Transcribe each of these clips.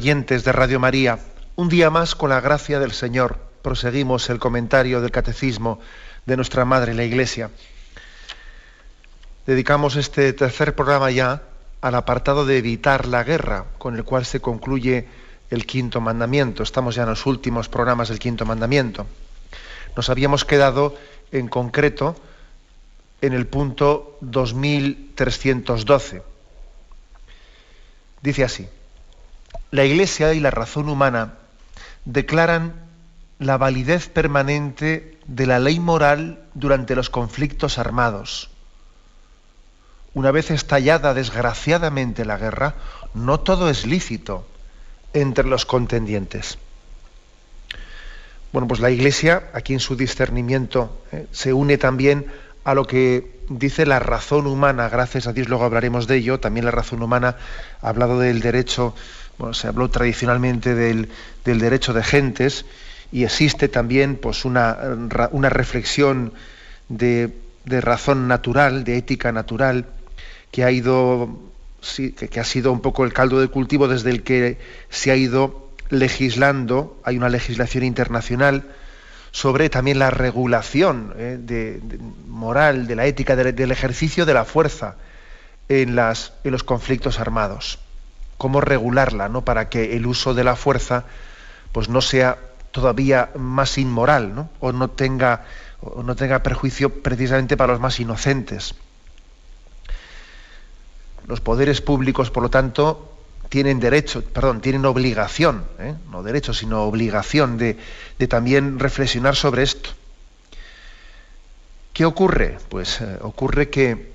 Oyentes de Radio María, un día más con la gracia del Señor proseguimos el comentario del Catecismo de nuestra Madre la Iglesia. Dedicamos este tercer programa ya al apartado de evitar la guerra, con el cual se concluye el quinto mandamiento. Estamos ya en los últimos programas del quinto mandamiento. Nos habíamos quedado en concreto en el punto 2312. Dice así: la Iglesia y la razón humana declaran la validez permanente de la ley moral durante los conflictos armados. Una vez estallada desgraciadamente la guerra, no todo es lícito entre los contendientes. Bueno, pues la Iglesia, aquí en su discernimiento, se une también a lo que dice la razón humana. Gracias a Dios, luego hablaremos de ello. También la razón humana ha hablado del derecho. Bueno, se habló tradicionalmente del derecho de gentes, y existe también pues una reflexión de razón natural, de ética natural, que ha sido un poco el caldo de cultivo desde el que se ha ido legislando. Hay una legislación internacional sobre también la regulación moral, de la ética, del ejercicio de la fuerza en los conflictos armados. Cómo regularla, ¿no?, para que el uso de la fuerza pues no sea todavía más inmoral, ¿no?, o no tenga perjuicio precisamente para los más inocentes. Los poderes públicos, por lo tanto, tienen obligación, no derecho, sino obligación de también reflexionar sobre esto. ¿Qué ocurre? Pues ocurre que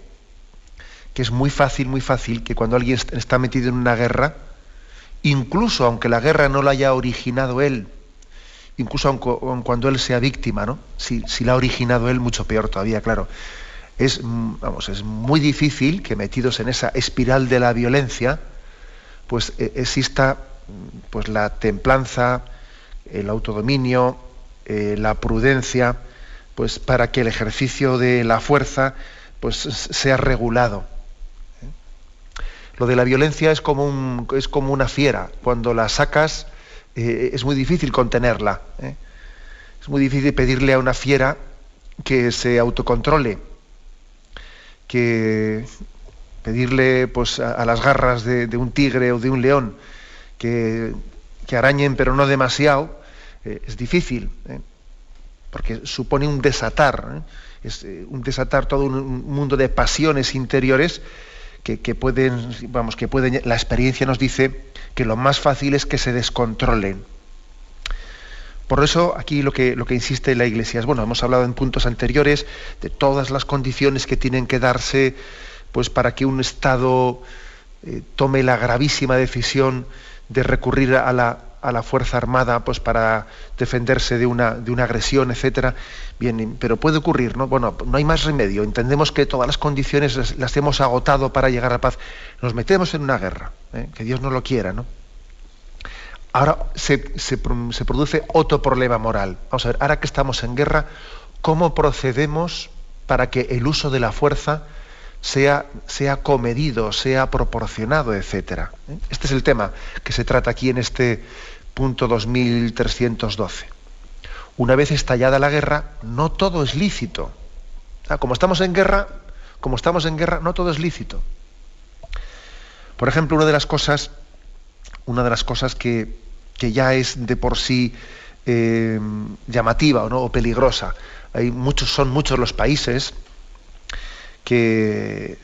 es muy fácil que cuando alguien está metido en una guerra, incluso aunque la guerra no la haya originado él, incluso aun cuando él sea víctima, ¿no?, si la ha originado él, mucho peor todavía, claro. Es muy difícil que, metidos en esa espiral de la violencia, pues exista pues la templanza, el autodominio, la prudencia, pues para que el ejercicio de la fuerza pues sea regulado. Lo de la violencia es como una fiera. Cuando la sacas, es muy difícil contenerla. Es muy difícil pedirle a una fiera que se autocontrole, que pedirle pues a las garras de un tigre o de un león que arañen pero no demasiado. Es difícil, porque supone un desatar, es un desatar todo un mundo de pasiones interiores que pueden, la experiencia nos dice que lo más fácil es que se descontrolen. Por eso aquí lo que insiste la Iglesia es, hemos hablado en puntos anteriores de todas las condiciones que tienen que darse pues para que un Estado tome la gravísima decisión de recurrir a la fuerza armada pues para defenderse de una agresión, etcétera. Bien, pero puede ocurrir, ¿no? No hay más remedio. Entendemos que todas las condiciones las hemos agotado para llegar a la paz. Nos metemos en una guerra, que Dios no lo quiera, ¿no? Ahora se produce otro problema moral. Vamos a ver, ahora que estamos en guerra, ¿cómo procedemos para que el uso de la fuerza sea comedido, sea proporcionado, etcétera? Este es el tema que se trata aquí en este punto 2312. Una vez estallada la guerra, no todo es lícito. Como estamos en guerra, no todo es lícito. Por ejemplo, una de las cosas que ya es de por sí llamativa, ¿no?, o peligrosa. Son muchos los países que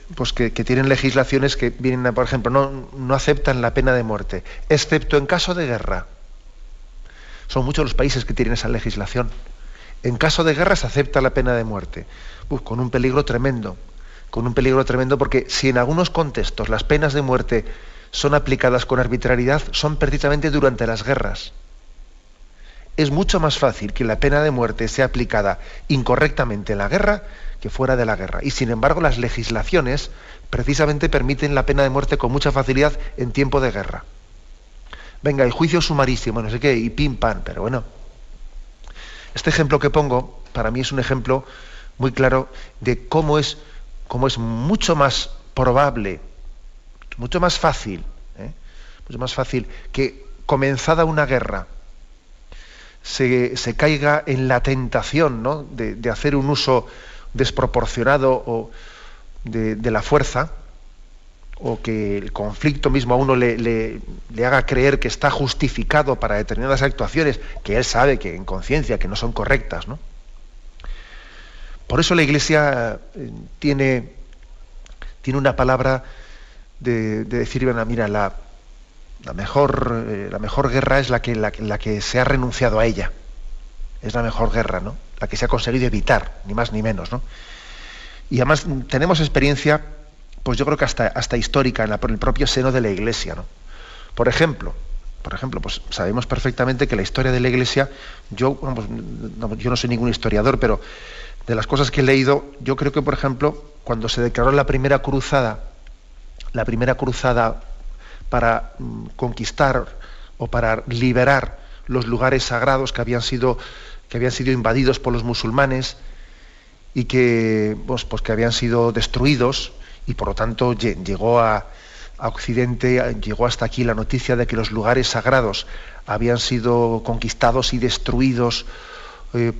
tienen legislaciones que vienen, por ejemplo, no aceptan la pena de muerte, excepto en caso de guerra. Son muchos los países que tienen esa legislación. En caso de guerra se acepta la pena de muerte. Con un peligro tremendo, porque si en algunos contextos las penas de muerte son aplicadas con arbitrariedad, son precisamente durante las guerras. Es mucho más fácil que la pena de muerte sea aplicada incorrectamente en la guerra que fuera de la guerra. Y sin embargo, las legislaciones precisamente permiten la pena de muerte con mucha facilidad en tiempo de guerra. Venga, el juicio sumarísimo, no sé qué, y pim, pam, pero bueno. Este ejemplo que pongo, para mí es un ejemplo muy claro de cómo es mucho más probable, mucho más fácil que comenzada una guerra, se caiga en la tentación, ¿no?, de hacer un uso desproporcionado o de la fuerza, o que el conflicto mismo a uno le haga creer que está justificado para determinadas actuaciones que él sabe que en conciencia que no son correctas, ¿no? Por eso la Iglesia tiene una palabra de decir, bueno, mira, la mejor guerra es la que se ha renunciado a ella. Es la mejor guerra, ¿no? La que se ha conseguido evitar, ni más ni menos, ¿no? Y además tenemos experiencia, pues yo creo que hasta histórica, en el propio seno de la Iglesia, ¿no? Por ejemplo, pues sabemos perfectamente que la historia de la Iglesia, yo no soy ningún historiador, pero de las cosas que he leído, yo creo que, por ejemplo, cuando se declaró la primera cruzada para conquistar o para liberar los lugares sagrados que habían sido invadidos por los musulmanes y que habían sido destruidos, y por lo tanto llegó a Occidente, llegó hasta aquí la noticia de que los lugares sagrados habían sido conquistados y destruidos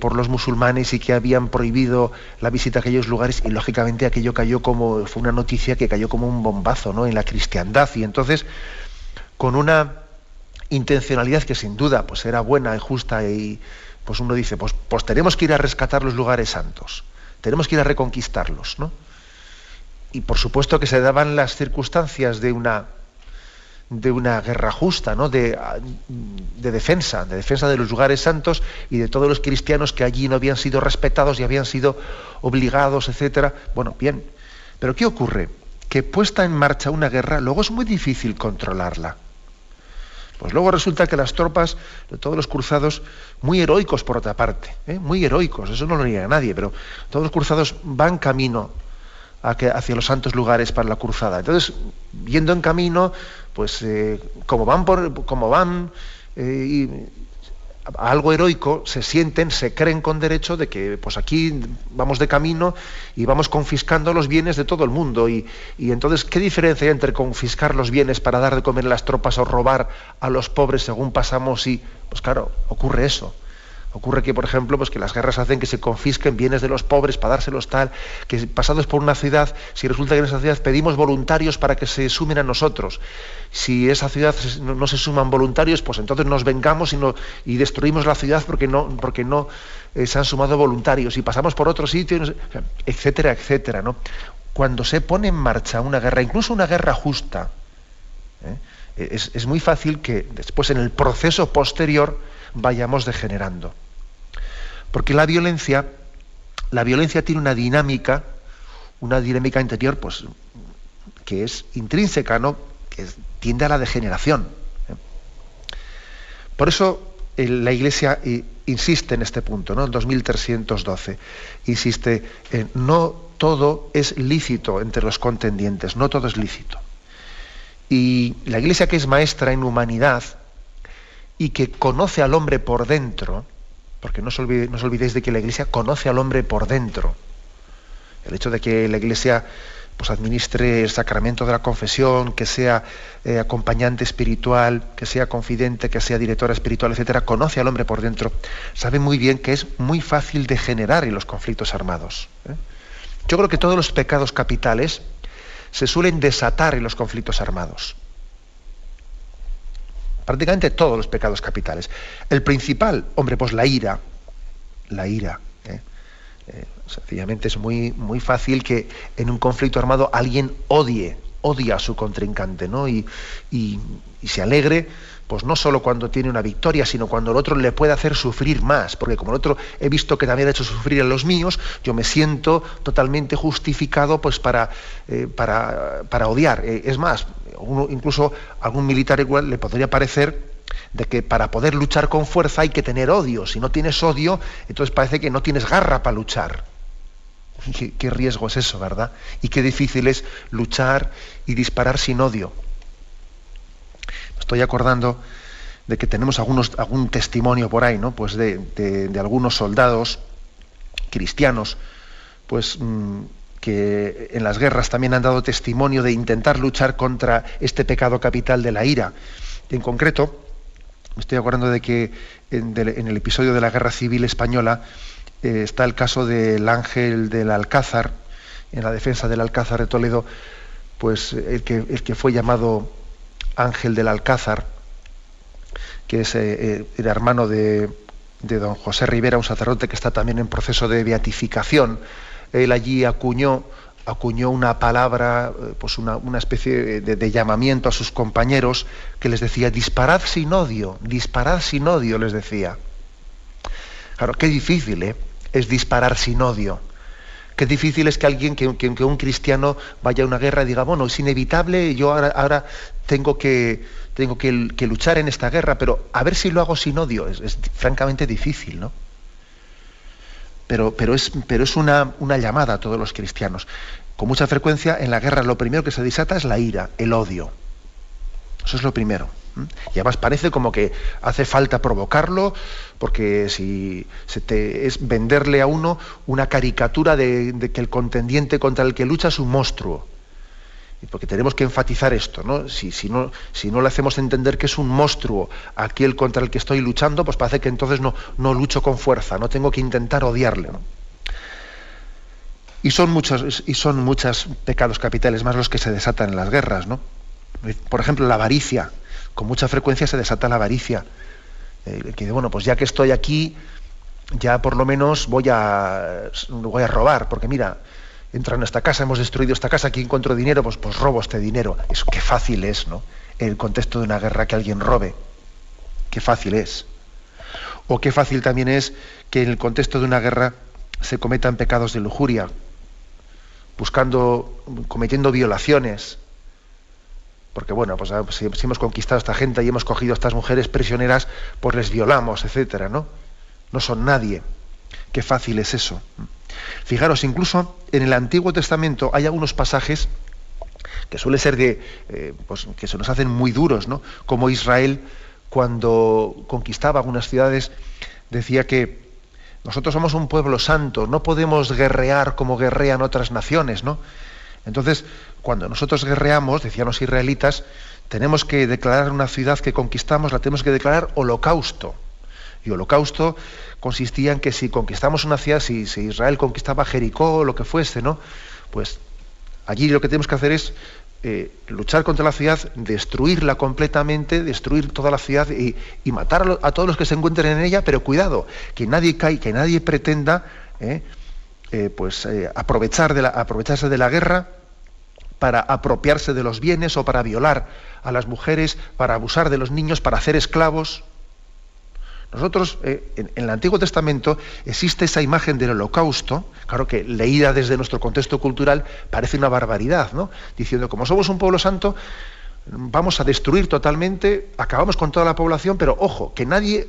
por los musulmanes y que habían prohibido la visita a aquellos lugares, y lógicamente aquello fue una noticia que cayó como un bombazo, ¿no?, en la cristiandad. Y entonces, con una intencionalidad que sin duda pues era buena y justa, y pues uno dice, pues tenemos que ir a rescatar los lugares santos, tenemos que ir a reconquistarlos, ¿no? Y por supuesto que se daban las circunstancias de una guerra justa, ¿no?, de defensa de los lugares santos y de todos los cristianos que allí no habían sido respetados y habían sido obligados, etcétera. Bueno, bien, pero ¿qué ocurre? Que puesta en marcha una guerra, luego es muy difícil controlarla. Pues luego resulta que las tropas de todos los cruzados, muy heroicos por otra parte, muy heroicos, eso no lo niega nadie, pero todos los cruzados van camino hacia los santos lugares para la cruzada. Entonces, yendo en camino, pues como van a algo heroico, se creen con derecho de que pues aquí vamos de camino y vamos confiscando los bienes de todo el mundo. Y entonces, ¿qué diferencia hay entre confiscar los bienes para dar de comer a las tropas o robar a los pobres según pasamos? Y pues claro, ocurre eso. Ocurre que, por ejemplo, pues que las guerras hacen que se confisquen bienes de los pobres para dárselos tal, que pasados por una ciudad, si resulta que en esa ciudad pedimos voluntarios para que se sumen a nosotros. Si esa ciudad no se suman voluntarios, pues entonces nos vengamos y destruimos la ciudad porque no se han sumado voluntarios, y pasamos por otro sitio, etcétera, etcétera, ¿no? Cuando se pone en marcha una guerra, incluso una guerra justa, es muy fácil que después, en el proceso posterior, vayamos degenerando. Porque la violencia tiene una dinámica interior, pues, que es intrínseca, ¿no?, que tiende a la degeneración. Por eso la Iglesia insiste en este punto, ¿no?, 2312, insiste en no todo es lícito entre los contendientes, no todo es lícito. Y la Iglesia, que es maestra en humanidad y que conoce al hombre por dentro, porque no os olvidéis de que la Iglesia conoce al hombre por dentro. El hecho de que la Iglesia pues administre el sacramento de la confesión, que sea acompañante espiritual, que sea confidente, que sea directora espiritual, etcétera, conoce al hombre por dentro, sabe muy bien que es muy fácil degenerar en los conflictos armados. Yo creo que todos los pecados capitales se suelen desatar en los conflictos armados. Prácticamente todos los pecados capitales. El principal, hombre, pues la ira. Sencillamente es muy, muy fácil que en un conflicto armado alguien odie a su contrincante, ¿no? Y se alegre, pues no solo cuando tiene una victoria, sino cuando el otro le puede hacer sufrir más, porque como el otro he visto que también ha hecho sufrir a los míos, yo me siento totalmente justificado pues para odiar. Es más, incluso a algún militar igual le podría parecer de que para poder luchar con fuerza hay que tener odio. Si no tienes odio, entonces parece que no tienes garra para luchar. ¿Qué riesgo es eso, verdad? Y qué difícil es luchar y disparar sin odio. Me estoy acordando de que tenemos algún testimonio por ahí, ¿no? Pues de algunos soldados cristianos, pues que en las guerras también han dado testimonio de intentar luchar contra este pecado capital de la ira. En concreto, Me estoy acordando de que en el episodio de la Guerra Civil Española está el caso del Ángel del Alcázar, en la defensa del Alcázar de Toledo, pues el que fue llamado Ángel del Alcázar, que era hermano de don José Rivera, un sacerdote que está también en proceso de beatificación. Él allí acuñó una palabra, pues una especie de llamamiento a sus compañeros, que les decía: disparad sin odio, les decía. Claro, qué difícil es disparar sin odio. Qué difícil es que alguien, que un cristiano vaya a una guerra y diga: bueno, es inevitable, yo ahora tengo que luchar en esta guerra, pero a ver si lo hago sin odio. Es francamente difícil, ¿no? Pero es una llamada a todos los cristianos. Con mucha frecuencia en la guerra lo primero que se desata es la ira, el odio. Eso es lo primero. Y además parece como que hace falta provocarlo, porque si es venderle a uno una caricatura de que el contendiente contra el que lucha es un monstruo. Porque tenemos que enfatizar esto, ¿no? Si no le hacemos entender que es un monstruo aquel contra el que estoy luchando, pues parece que entonces no lucho con fuerza, no tengo que intentar odiarle, ¿no? Y son muchos pecados capitales más los que se desatan en las guerras, ¿no? Por ejemplo, la avaricia. Con mucha frecuencia se desata la avaricia. Que dice: bueno, pues ya que estoy aquí, ya por lo menos voy a robar, porque mira, entran en esta casa, hemos destruido esta casa, aquí encuentro dinero, pues robo este dinero. Eso qué fácil es, ¿no? En el contexto de una guerra, que alguien robe. Qué fácil es. O qué fácil también es que en el contexto de una guerra se cometan pecados de lujuria, cometiendo violaciones. Porque bueno, pues si hemos conquistado a esta gente y hemos cogido a estas mujeres prisioneras, pues les violamos, etcétera, ¿no? No son nadie. Qué fácil es eso. Fijaros, incluso en el Antiguo Testamento hay algunos pasajes que suele ser que se nos hacen muy duros, ¿no? Como Israel, cuando conquistaba algunas ciudades, decía que nosotros somos un pueblo santo, no podemos guerrear como guerrean otras naciones, ¿no? Entonces, cuando nosotros guerreamos, decían los israelitas, tenemos que declarar una ciudad que conquistamos, la tenemos que declarar holocausto. Y holocausto consistía en que si conquistamos una ciudad, si Israel conquistaba Jericó o lo que fuese, ¿no? Pues allí lo que tenemos que hacer es luchar contra la ciudad, destruirla completamente, destruir toda la ciudad y matar a todos los que se encuentren en ella, pero cuidado, que nadie pretenda aprovecharse de la guerra para apropiarse de los bienes o para violar a las mujeres, para abusar de los niños, para hacer esclavos. Nosotros, en el Antiguo Testamento, existe esa imagen del holocausto, claro que leída desde nuestro contexto cultural parece una barbaridad, ¿no? Diciendo, como somos un pueblo santo, vamos a destruir totalmente, acabamos con toda la población, pero ojo, que nadie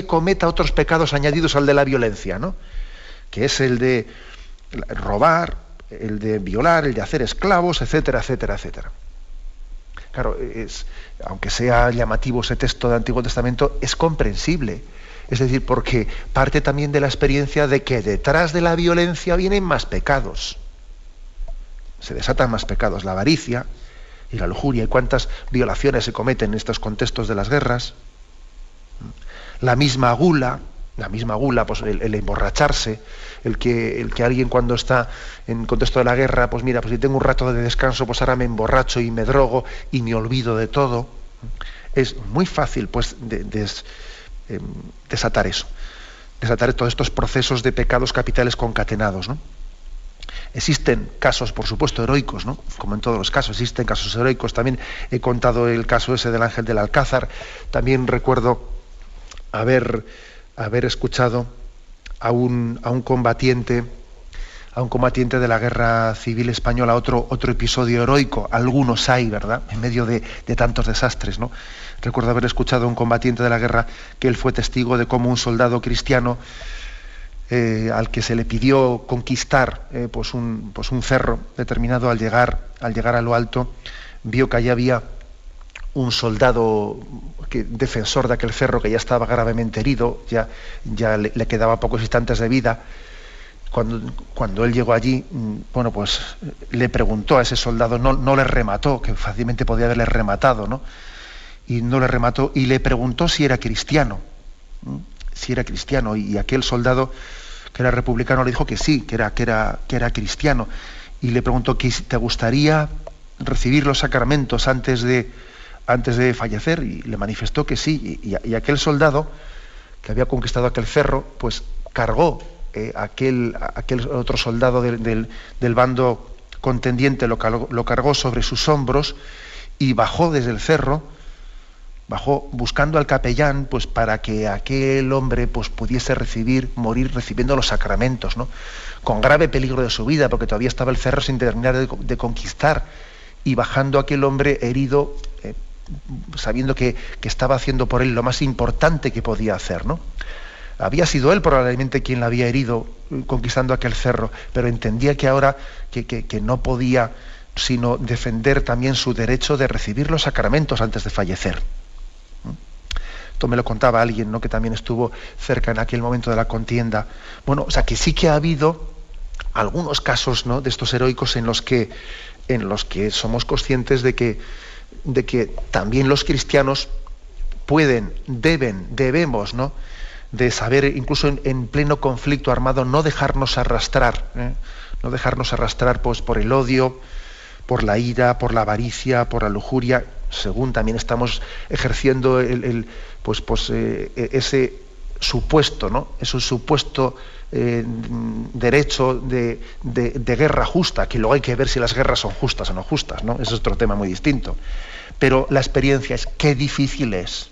cometa otros pecados añadidos al de la violencia, ¿no? Que es el de robar, el de violar, el de hacer esclavos, etcétera, etcétera, etcétera. Claro, aunque sea llamativo ese texto del Antiguo Testamento, es comprensible. Es decir, porque parte también de la experiencia de que detrás de la violencia vienen más pecados. Se desatan más pecados, la avaricia y la lujuria. ¿Y cuántas violaciones se cometen en estos contextos de las guerras? La misma gula, pues el emborracharse, el que alguien cuando está en contexto de la guerra, pues mira, pues si tengo un rato de descanso, pues ahora me emborracho y me drogo y me olvido de todo. Es muy fácil, pues, desatar eso, desatar todos estos procesos de pecados capitales concatenados, ¿no? Existen casos, por supuesto, heroicos, ¿no? Como en todos los casos, existen casos heroicos. También he contado el caso ese del Ángel del Alcázar. También recuerdo haber escuchado a un combatiente de la Guerra Civil Española, otro episodio heroico. Algunos hay, ¿verdad?, en medio de tantos desastres, ¿no? Recuerdo haber escuchado a un combatiente de la guerra que él fue testigo de cómo un soldado cristiano al que se le pidió conquistar pues un cerro determinado, al llegar a lo alto, vio que allí había un soldado defensor de aquel cerro que ya estaba gravemente herido, ya le quedaba pocos instantes de vida. Cuando él llegó allí, bueno, pues le preguntó a ese soldado, no le remató, que fácilmente podía haberle rematado, ¿no? y no le remató, y le preguntó si era cristiano. Si era cristiano, y aquel soldado que era republicano le dijo que sí, que era cristiano, y le preguntó que si te gustaría recibir los sacramentos antes de fallecer, y le manifestó que sí, y aquel soldado que había conquistado aquel cerro, pues cargó aquel otro soldado del bando contendiente, lo cargó sobre sus hombros y bajó desde el cerro, bajó buscando al capellán, pues para que aquel hombre pues pudiese morir recibiendo los sacramentos, ¿no? Con grave peligro de su vida, porque todavía estaba el cerro sin terminar de conquistar, y bajando aquel hombre herido, sabiendo que estaba haciendo por él lo más importante que podía hacer, ¿no? Había sido él probablemente quien la había herido conquistando aquel cerro, pero entendía que ahora que no podía sino defender también su derecho de recibir los sacramentos antes de fallecer. Esto me lo contaba alguien, ¿no?, que también estuvo cerca en aquel momento de la contienda. Bueno, o sea, que sí que ha habido algunos casos, ¿no?, de estos heroicos en los que somos conscientes de que también los cristianos debemos, ¿no?, de saber, incluso en pleno conflicto armado, no dejarnos arrastrar, no dejarnos arrastrar pues por el odio, por la ira, por la avaricia, por la lujuria, según también estamos ejerciendo ese supuesto, ¿no?, ese supuesto derecho de guerra justa, que luego hay que ver si las guerras son justas o no justas, ¿no? Ese es otro tema muy distinto. Pero la experiencia es qué difícil es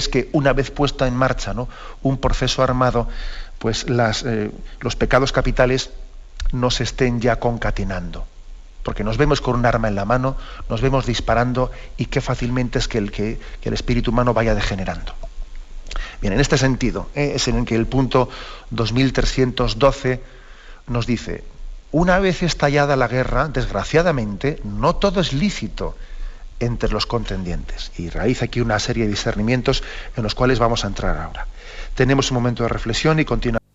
que una vez puesto en marcha, ¿no?, un proceso armado, pues los pecados capitales no se estén ya concatenando. Porque nos vemos con un arma en la mano, nos vemos disparando, y qué fácilmente es que el espíritu humano vaya degenerando. Bien, en este sentido, es en el que el punto 2312 nos dice: una vez estallada la guerra, desgraciadamente, no todo es lícito entre los contendientes. Y realiza aquí una serie de discernimientos en los cuales vamos a entrar ahora. Tenemos un momento de reflexión y continuamos.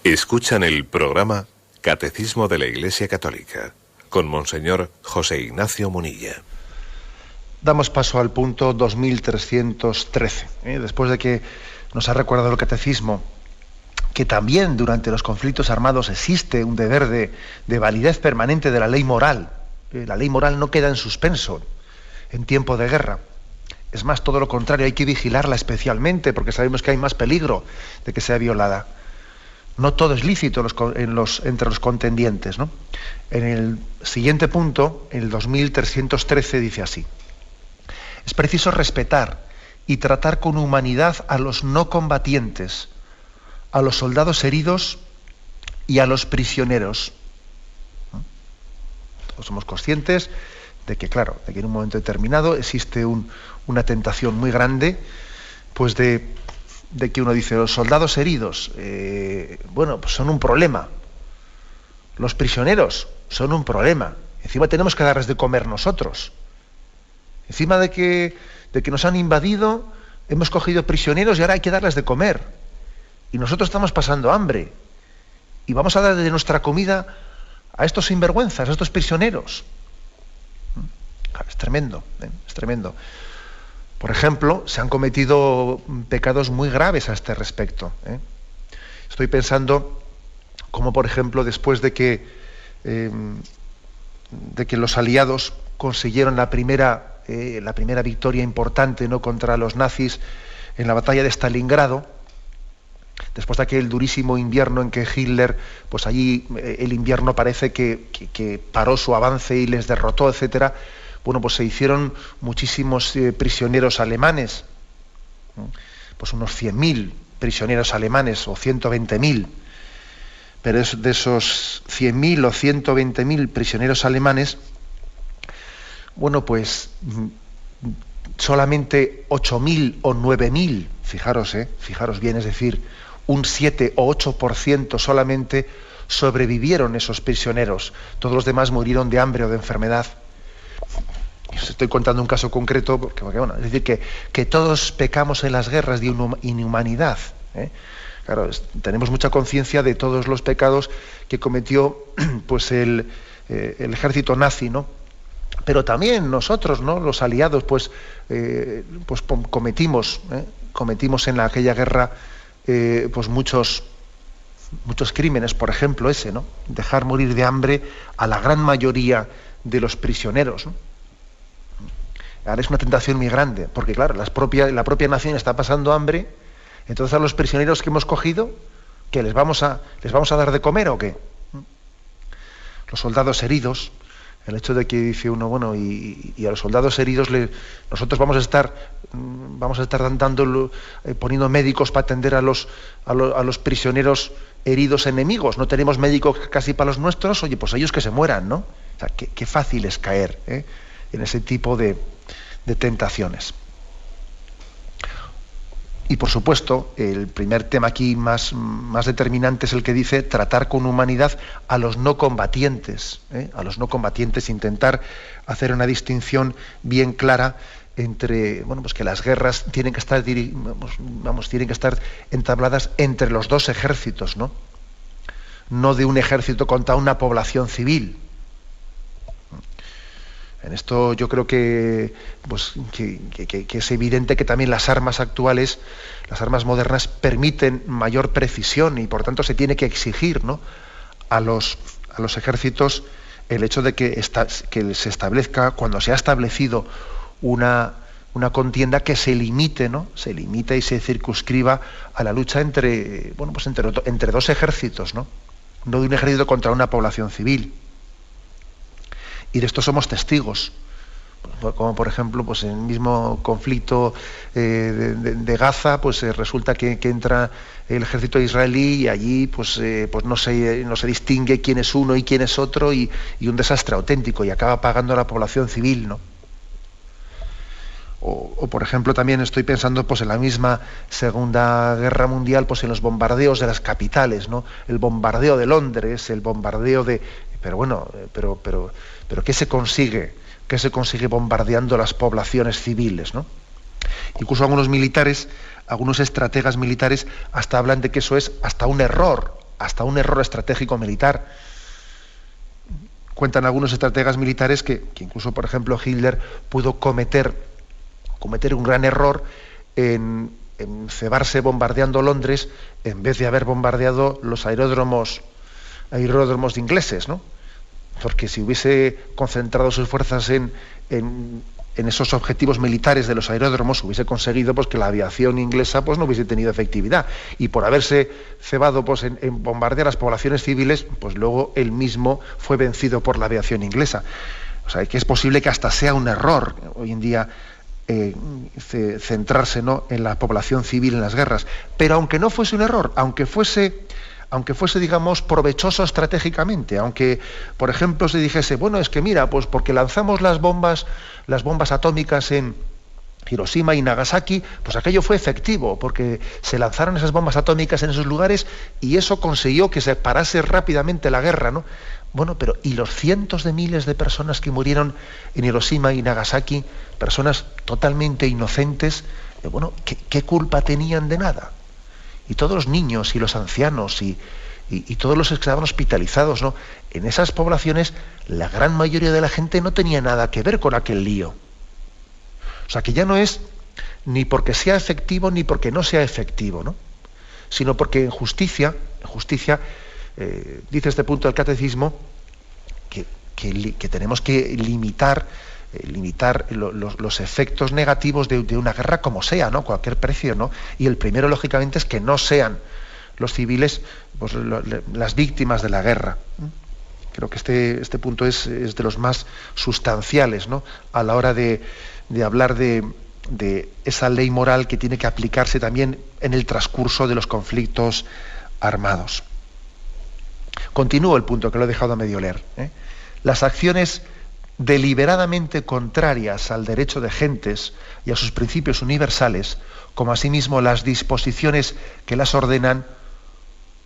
Escuchan el programa Catecismo de la Iglesia Católica con Monseñor José Ignacio Munilla. Damos paso al punto 2313. Después de que nos ha recordado el Catecismo que también durante los conflictos armados existe un deber de validez permanente de la ley moral. La ley moral no queda en suspenso en tiempo de guerra. Es más, todo lo contrario, hay que vigilarla especialmente, porque sabemos que hay más peligro de que sea violada. No todo es lícito entre los contendientes, ¿no? En el siguiente punto, el 2313, dice así: es preciso respetar y tratar con humanidad a los no combatientes, a los soldados heridos y a los prisioneros. Todos somos conscientes de que, claro, de que en un momento determinado existe una tentación muy grande, pues de que uno dice, los soldados heridos, bueno, pues son un problema. Los prisioneros son un problema. Encima tenemos que darles de comer nosotros. Encima de que nos han invadido, hemos cogido prisioneros y ahora hay que darles de comer. Y nosotros estamos pasando hambre. Y vamos a dar de nuestra comida a estos sinvergüenzas, a estos prisioneros. Es tremendo, es tremendo. Por ejemplo, se han cometido pecados muy graves a este respecto. Estoy pensando como, por ejemplo, después de que los aliados consiguieron la primera victoria importante, ¿no?, contra los nazis en la batalla de Stalingrado, después de aquel durísimo invierno en que Hitler, pues allí el invierno parece que paró su avance y les derrotó, etcétera. Bueno, pues se hicieron muchísimos prisioneros alemanes, pues unos 100.000 prisioneros alemanes o 120.000. Pero de esos 100.000 o 120.000 prisioneros alemanes, bueno, pues solamente 8.000 o 9.000, fijaros bien, es decir, un 7 o 8% solamente sobrevivieron esos prisioneros. Todos los demás murieron de hambre o de enfermedad. Os estoy contando un caso concreto, porque bueno, es decir, que todos pecamos en las guerras de inhumanidad. Claro, tenemos mucha conciencia de todos los pecados que cometió pues el ejército nazi, ¿no?, Pero también nosotros, ¿no?, los aliados, pues cometimos en aquella guerra pues muchos crímenes, por ejemplo ese, ¿no?, dejar morir de hambre a la gran mayoría de los prisioneros, ¿no? Ahora es una tentación muy grande, porque claro, la propia nación está pasando hambre, entonces a los prisioneros que hemos cogido, ¿qué les vamos a dar de comer o qué? Los soldados heridos, el hecho de que dice uno, bueno, y a los soldados heridos nosotros vamos a estar poniendo médicos para atender a los prisioneros heridos enemigos, no tenemos médicos casi para los nuestros, oye, pues ellos que se mueran, ¿no? O sea, qué fácil es caer en ese tipo de tentaciones. Y por supuesto, el primer tema aquí más determinante es el que dice tratar con humanidad a los no combatientes, intentar hacer una distinción bien clara entre, bueno, pues que las guerras tienen que estar entabladas entre los dos ejércitos, no de un ejército contra una población civil. En esto yo creo que es evidente que también las armas actuales, las armas modernas, permiten mayor precisión y por tanto se tiene que exigir, ¿no?, a los ejércitos el hecho de que se establezca, cuando se ha establecido una contienda, que se limite, ¿no?, se limite y se circunscriba a la lucha entre dos ejércitos, no de un ejército contra una población civil. Y de esto somos testigos, como por ejemplo, pues en el mismo conflicto de Gaza, pues resulta que entra el ejército israelí y allí pues no se distingue quién es uno y quién es otro, y un desastre auténtico, y acaba pagando a la población civil, ¿no? O por ejemplo también estoy pensando pues en la misma Segunda Guerra Mundial, pues en los bombardeos de las capitales, ¿no? El bombardeo de Londres, el bombardeo de... Pero ¿qué se consigue? ¿Qué se consigue bombardeando las poblaciones civiles, ¿no? Incluso algunos estrategas militares hasta hablan de que eso es hasta un error estratégico militar. Cuentan algunos estrategas militares que incluso, por ejemplo, Hitler pudo cometer un gran error en cebarse bombardeando Londres en vez de haber bombardeado los aeródromos ingleses, ¿no? Porque si hubiese concentrado sus fuerzas en esos objetivos militares de los aeródromos, hubiese conseguido pues que la aviación inglesa pues no hubiese tenido efectividad, y por haberse cebado pues en bombardear las poblaciones civiles, pues luego él mismo fue vencido por la aviación inglesa. O sea, que es posible que hasta sea un error hoy en día centrarse, ¿no?, en la población civil en las guerras. Pero aunque no fuese un error, aunque fuese, digamos, provechoso estratégicamente, aunque, por ejemplo, se dijese, bueno, es que mira, pues porque lanzamos las bombas atómicas en Hiroshima y Nagasaki, pues aquello fue efectivo, porque se lanzaron esas bombas atómicas en esos lugares y eso consiguió que se parase rápidamente la guerra, ¿no? Bueno, pero ¿y los cientos de miles de personas que murieron en Hiroshima y Nagasaki, personas totalmente inocentes, ¿qué culpa tenían de nada? Y todos los niños y los ancianos y todos los que estaban hospitalizados, ¿no? En esas poblaciones la gran mayoría de la gente no tenía nada que ver con aquel lío. O sea, que ya no es ni porque sea efectivo ni porque no sea efectivo, ¿no?, sino porque en justicia dice este punto del catecismo que tenemos que limitar los efectos negativos de una guerra como sea, ¿no?, cualquier precio, ¿no? Y el primero, lógicamente, es que no sean los civiles pues, las víctimas de la guerra. Creo que este punto es de los más sustanciales, ¿no?, a la hora de hablar de esa ley moral que tiene que aplicarse también en el transcurso de los conflictos armados. Continúo el punto, que lo he dejado a medio leer. Las acciones deliberadamente contrarias al derecho de gentes y a sus principios universales, como asimismo las disposiciones que las ordenan,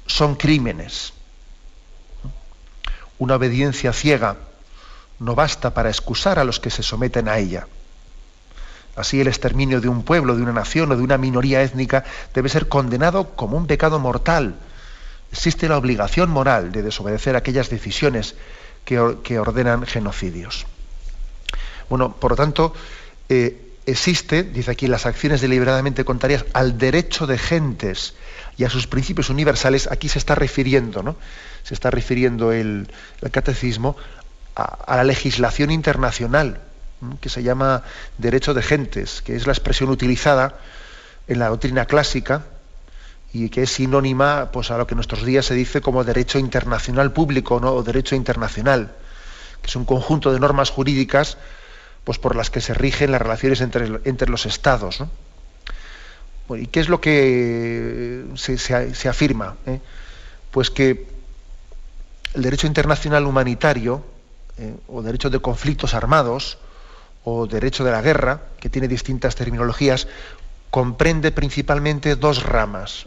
son crímenes. Una obediencia ciega no basta para excusar a los que se someten a ella. Así, el exterminio de un pueblo, de una nación o de una minoría étnica debe ser condenado como un pecado mortal. Existe la obligación moral de desobedecer aquellas decisiones que ordenan genocidios. Bueno, por lo tanto, existe, dice aquí, las acciones deliberadamente contrarias al derecho de gentes y a sus principios universales. Aquí se está refiriendo, ¿no? Se está refiriendo el catecismo a la legislación internacional, que se llama derecho de gentes, que es la expresión utilizada en la doctrina clásica y que es sinónima, pues, a lo que en nuestros días se dice como derecho internacional público, ¿no? O derecho internacional, que es un conjunto de normas jurídicas, pues, por las que se rigen las relaciones entre los estados, ¿no? Bueno, ¿y qué es lo que se afirma? Pues que el derecho internacional humanitario, o derecho de conflictos armados, o derecho de la guerra, que tiene distintas terminologías, comprende principalmente dos ramas.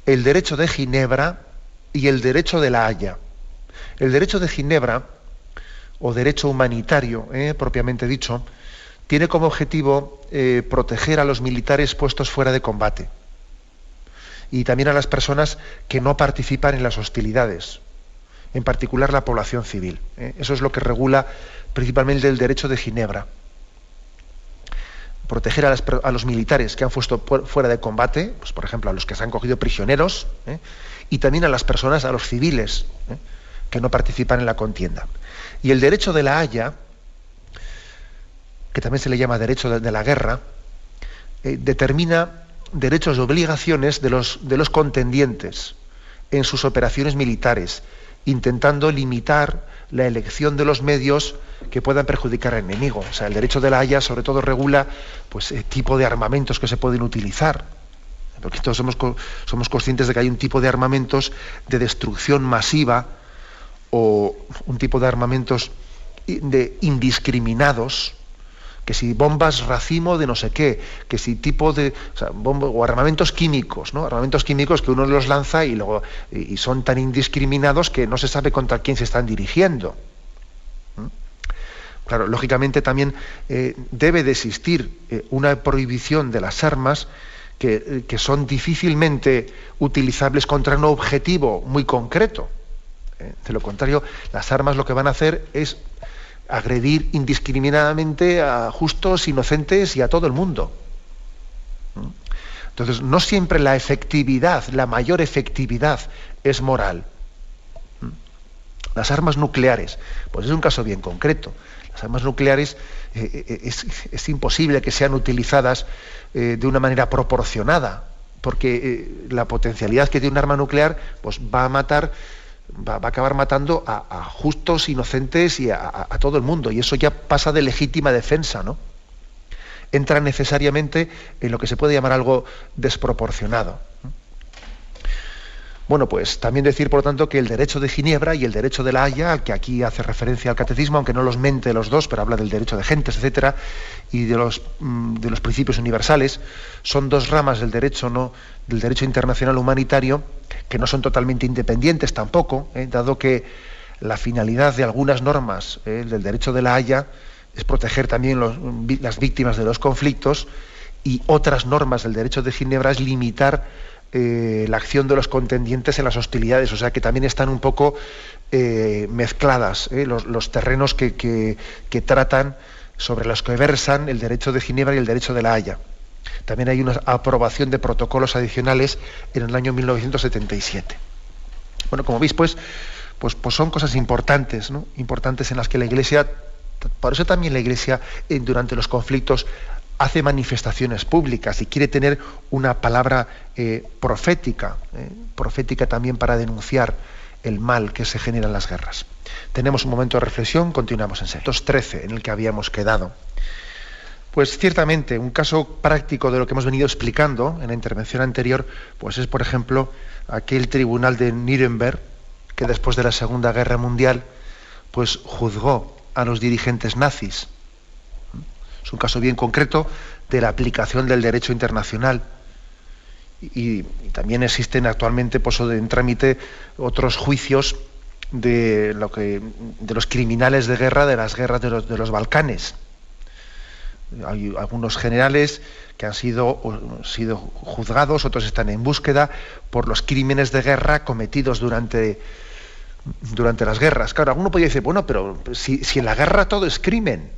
El derecho de Ginebra y el derecho de la Haya. El derecho de Ginebra, o derecho humanitario, propiamente dicho, tiene como objetivo proteger a los militares puestos fuera de combate y también a las personas que no participan en las hostilidades, en particular la población civil. Eso es lo que regula principalmente el derecho de Ginebra. Proteger a los militares que han puesto fuera de combate, pues, por ejemplo, a los que se han cogido prisioneros, y también a las personas, a los civiles, que no participan en la contienda. Y el derecho de la Haya, que también se le llama derecho de la guerra, determina derechos y obligaciones de los contendientes en sus operaciones militares, intentando limitar la elección de los medios que puedan perjudicar al enemigo. O sea, el derecho de la Haya sobre todo regula, pues, el tipo de armamentos que se pueden utilizar, porque todos somos conscientes de que hay un tipo de armamentos de destrucción masiva o un tipo de armamentos indiscriminados, que si bombas racimo de no sé qué, que si tipo de, o sea, o armamentos químicos, ¿no? Armamentos químicos que uno los lanza y luego y son tan indiscriminados que no se sabe contra quién se están dirigiendo. Claro, lógicamente también debe de existir una prohibición de las armas que son difícilmente utilizables contra un objetivo muy concreto. De lo contrario, las armas lo que van a hacer es agredir indiscriminadamente a justos, inocentes y a todo el mundo. Entonces, no siempre la efectividad, la mayor efectividad, es moral. Las armas nucleares, pues es un caso bien concreto. Las armas nucleares es imposible que sean utilizadas de una manera proporcionada, porque la potencialidad que tiene un arma nuclear, pues va a acabar matando a justos, inocentes y a todo el mundo, y eso ya pasa de legítima defensa, ¿no? Entra necesariamente en lo que se puede llamar algo desproporcionado. Bueno, pues también decir, por lo tanto, que el derecho de Ginebra y el derecho de la Haya, al que aquí hace referencia al catecismo, aunque no los mente los dos, pero habla del derecho de gentes, etcétera, y de los principios universales, son dos ramas del derecho, ¿no?, del derecho internacional humanitario, que no son totalmente independientes tampoco, dado que la finalidad de algunas normas del derecho de la Haya es proteger también las víctimas de los conflictos, y otras normas del derecho de Ginebra es limitar la acción de los contendientes en las hostilidades. O sea que también están un poco mezcladas los terrenos que tratan, sobre los que versan el derecho de Ginebra y el derecho de la Haya. También hay una aprobación de protocolos adicionales en el año 1977. Bueno, como veis, pues son cosas importantes, ¿no? Importantes en las que la Iglesia, por eso también la Iglesia durante los conflictos hace manifestaciones públicas y quiere tener una palabra profética también para denunciar el mal que se genera en las guerras. Tenemos un momento de reflexión, continuamos en 13, en el que habíamos quedado. Pues ciertamente, un caso práctico de lo que hemos venido explicando en la intervención anterior, pues es, por ejemplo, aquel tribunal de Nuremberg, que después de la Segunda Guerra Mundial, pues juzgó a los dirigentes nazis. Es un caso bien concreto de la aplicación del derecho internacional. Y también existen actualmente, pues, en trámite otros juicios de los criminales de guerra de las guerras de los Balcanes. Hay algunos generales que han sido juzgados, otros están en búsqueda por los crímenes de guerra cometidos durante durante las guerras. Claro, alguno podría decir, bueno, pero si en la guerra todo es crimen,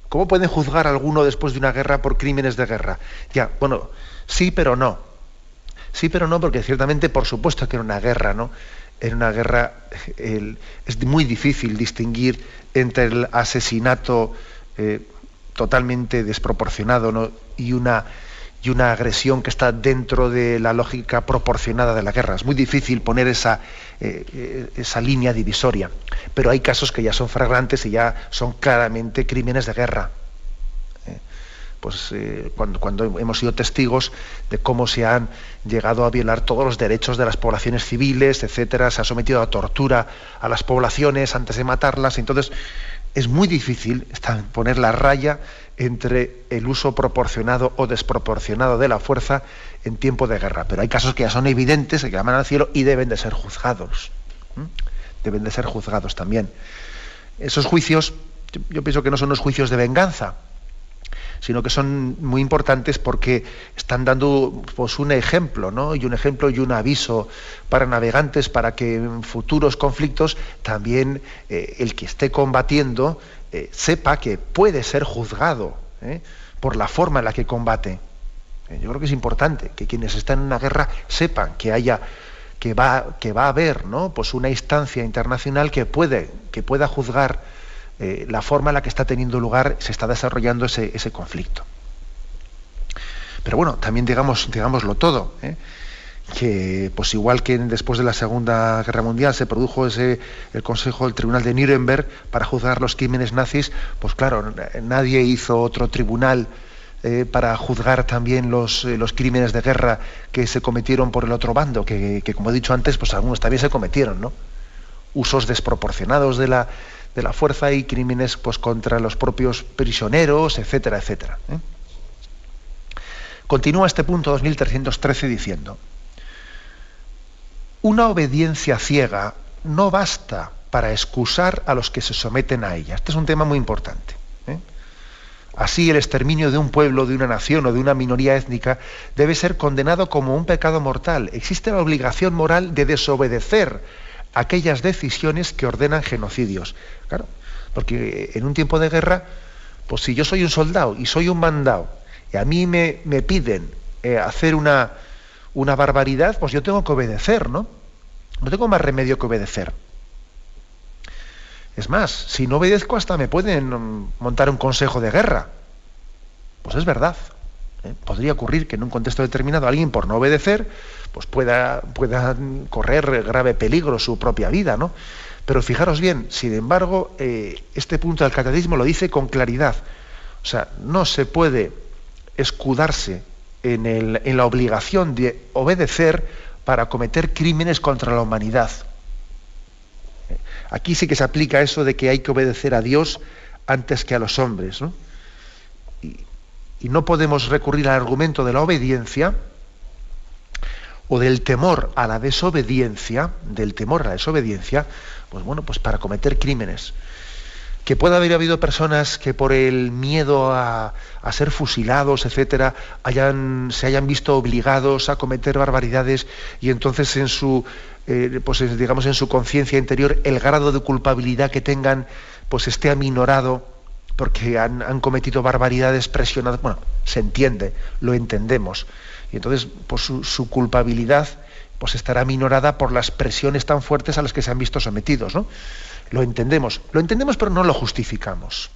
¿cómo pueden juzgar a alguno después de una guerra por crímenes de guerra? Ya, bueno, sí, pero no. Sí, pero no, porque ciertamente, por supuesto que en una guerra, ¿no? En una guerra es muy difícil distinguir entre el asesinato totalmente desproporcionado, ¿no? y una agresión que está dentro de la lógica proporcionada de la guerra. Es muy difícil poner esa línea divisoria. Pero hay casos que ya son flagrantes y ya son claramente crímenes de guerra. Cuando hemos sido testigos de cómo se han llegado a violar todos los derechos de las poblaciones civiles, etcétera, se ha sometido a tortura a las poblaciones antes de matarlas. Entonces, es muy difícil poner la raya entre el uso proporcionado o desproporcionado de la fuerza en tiempo de guerra. Pero hay casos que ya son evidentes, que llaman al cielo y deben de ser juzgados. Deben de ser juzgados también. Esos juicios, yo pienso que no son unos juicios de venganza, sino que son muy importantes porque están dando pues un ejemplo, ¿no? Y un ejemplo y un aviso para navegantes, para que en futuros conflictos también el que esté combatiendo sepa que puede ser juzgado por la forma en la que combate. Yo creo que es importante que quienes están en una guerra sepan que va a haber, ¿no? Pues una instancia internacional que pueda juzgar la forma en la que está teniendo lugar, se está desarrollando ese conflicto. Pero bueno, también digámoslo todo, que pues igual que después de la Segunda Guerra Mundial se produjo el Consejo del Tribunal de Nuremberg para juzgar los crímenes nazis, pues claro, nadie hizo otro tribunal para juzgar también los crímenes de guerra que se cometieron por el otro bando, que como he dicho antes, pues algunos también se cometieron, ¿no? Usos desproporcionados de la fuerza y crímenes pues contra los propios prisioneros, etcétera, etcétera. Continúa este punto 2313 diciendo: una obediencia ciega no basta para excusar a los que se someten a ella. Este es un tema muy importante. Así, el exterminio de un pueblo, de una nación o de una minoría étnica debe ser condenado como un pecado mortal. Existe la obligación moral de desobedecer aquellas decisiones que ordenan genocidios. Claro, porque en un tiempo de guerra, pues si yo soy un soldado y soy un mandado, y a mí me piden hacer una barbaridad, pues yo tengo que obedecer, ¿no? No tengo más remedio que obedecer. Es más, si no obedezco hasta me pueden montar un consejo de guerra. Pues es verdad. Podría ocurrir que en un contexto determinado alguien, por no obedecer, pues pueda correr grave peligro su propia vida, ¿no? Pero fijaros bien, sin embargo, este punto del catecismo lo dice con claridad. O sea, no se puede escudarse en la obligación de obedecer para cometer crímenes contra la humanidad. Aquí sí que se aplica eso de que hay que obedecer a Dios antes que a los hombres, ¿no? Y no podemos recurrir al argumento de la obediencia o del temor a la desobediencia, pues bueno, pues para cometer crímenes. Que pueda haber habido personas que por el miedo a ser fusilados, etcétera, se hayan visto obligados a cometer barbaridades y entonces en su conciencia interior el grado de culpabilidad que tengan pues esté aminorado porque han cometido barbaridades presionadas. Bueno, se entiende, lo entendemos. Y entonces pues su culpabilidad pues estará minorada por las presiones tan fuertes a las que se han visto sometidos, ¿no? Lo entendemos, pero no lo justificamos.